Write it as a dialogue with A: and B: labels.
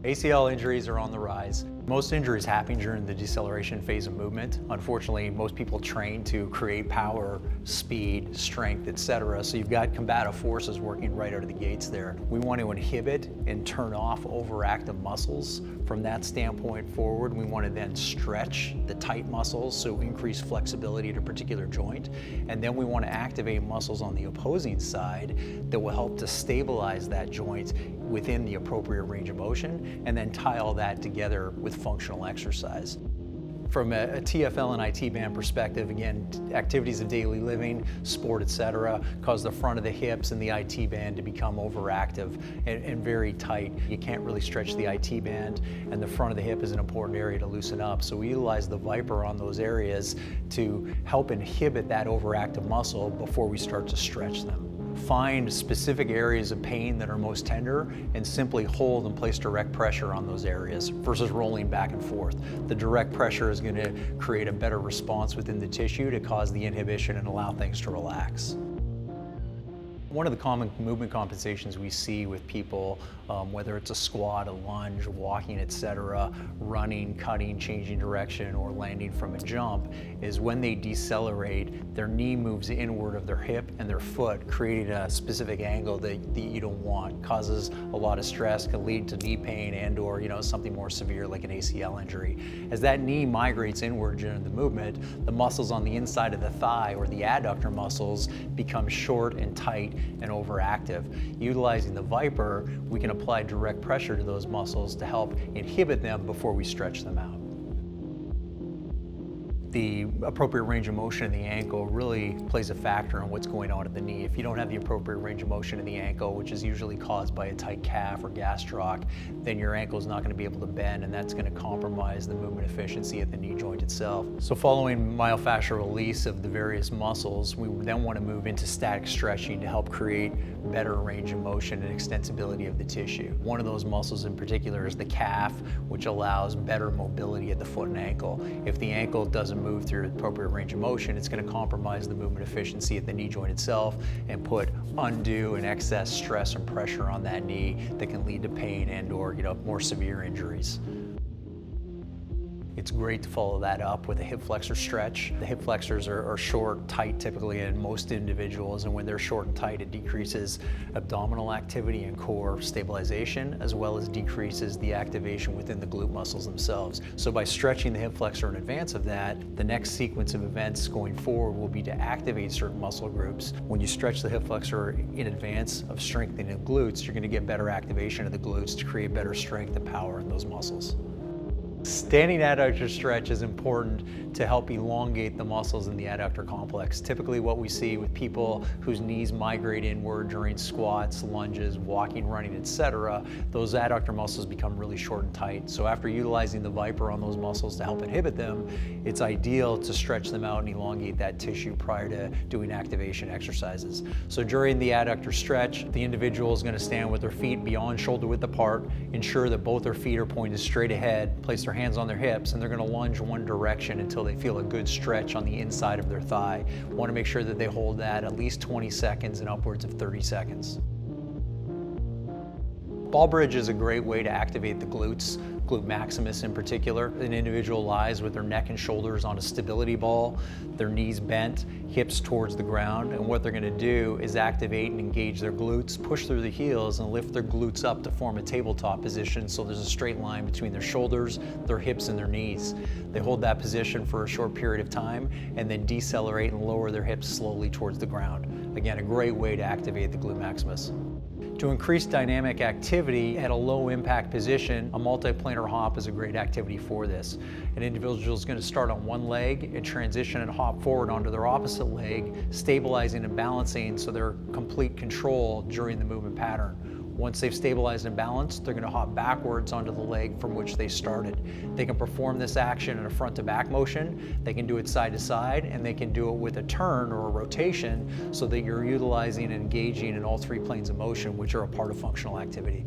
A: ACL injuries are on the rise. Most injuries happen during the deceleration phase of movement. Unfortunately, most people train to create power, speed, strength, etc. So you've got combative forces working right out of the gates there. We want to inhibit and turn off overactive muscles. From that standpoint forward, we want to then stretch the tight muscles, so increase flexibility at a particular joint. And then we want to activate muscles on the opposing side that will help to stabilize that joint within the appropriate range of motion, and then tie all that together with functional exercise. From a TFL and IT band perspective, again, activities of daily living, sport, etc., cause the front of the hips and the IT band to become overactive and very tight. You can't really stretch the IT band, and the front of the hip is an important area to loosen up. So we utilize the VYPER on those areas to help inhibit that overactive muscle before we start to stretch them. Find specific areas of pain that are most tender and simply hold and place direct pressure on those areas versus rolling back and forth. The direct pressure is going to create a better response within the tissue to cause the inhibition and allow things to relax. One of the common movement compensations we see with people, whether it's a squat, a lunge, walking, etc., running, cutting, changing direction, or landing from a jump, is when they decelerate, their knee moves inward of their hip and their foot, creating a specific angle that you don't want. Causes a lot of stress, can lead to knee pain and/or something more severe like an ACL injury. As that knee migrates inward during the movement, the muscles on the inside of the thigh or the adductor muscles become short and tight and overactive. Utilizing the VYPER, we can apply direct pressure to those muscles to help inhibit them before we stretch them out. The appropriate range of motion in the ankle really plays a factor in what's going on at the knee. If you don't have the appropriate range of motion in the ankle, which is usually caused by a tight calf or gastroc, then your ankle is not going to be able to bend, and that's going to compromise the movement efficiency at the knee joint itself. So following myofascial release of the various muscles, we then want to move into static stretching to help create better range of motion and extensibility of the tissue. One of those muscles in particular is the calf, which allows better mobility at the foot and ankle. If the ankle doesn't move through the appropriate range of motion, it's going to compromise the movement efficiency at the knee joint itself and put undue and excess stress and pressure on that knee that can lead to pain and/or more severe injuries. It's great to follow that up with a hip flexor stretch. The hip flexors are short, tight typically in most individuals, and when they're short and tight, it decreases abdominal activity and core stabilization, as well as decreases the activation within the glute muscles themselves. So by stretching the hip flexor in advance of that, the next sequence of events going forward will be to activate certain muscle groups. When you stretch the hip flexor in advance of strengthening the glutes, you're going to get better activation of the glutes to create better strength and power in those muscles. Standing adductor stretch is important to help elongate the muscles in the adductor complex. Typically what we see with people whose knees migrate inward during squats, lunges, walking, running, etc., those adductor muscles become really short and tight. So after utilizing the VYPER on those muscles to help inhibit them, it's ideal to stretch them out and elongate that tissue prior to doing activation exercises. So during the adductor stretch, the individual is going to stand with their feet beyond shoulder width apart, ensure that both their feet are pointed straight ahead, place their hands on their hips, and they're going to lunge one direction until they feel a good stretch on the inside of their thigh. Want to make sure that they hold that at least 20 seconds and upwards of 30 seconds. Ball bridge is a great way to activate the glutes, glute maximus in particular. An individual lies with their neck and shoulders on a stability ball, their knees bent, hips towards the ground, and what they're going to do is activate and engage their glutes, push through the heels, and lift their glutes up to form a tabletop position so there's a straight line between their shoulders, their hips, and their knees. They hold that position for a short period of time and then decelerate and lower their hips slowly towards the ground. Again, a great way to activate the glute maximus. To increase dynamic activity at a low impact position, a multiplanar hop is a great activity for this. An individual is going to start on one leg and transition and hop forward onto their opposite leg, stabilizing and balancing so they're complete control during the movement pattern. Once they've stabilized and balanced, they're going to hop backwards onto the leg from which they started. They can perform this action in a front to back motion, they can do it side to side, and they can do it with a turn or a rotation so that you're utilizing and engaging in all three planes of motion, which are a part of functional activity.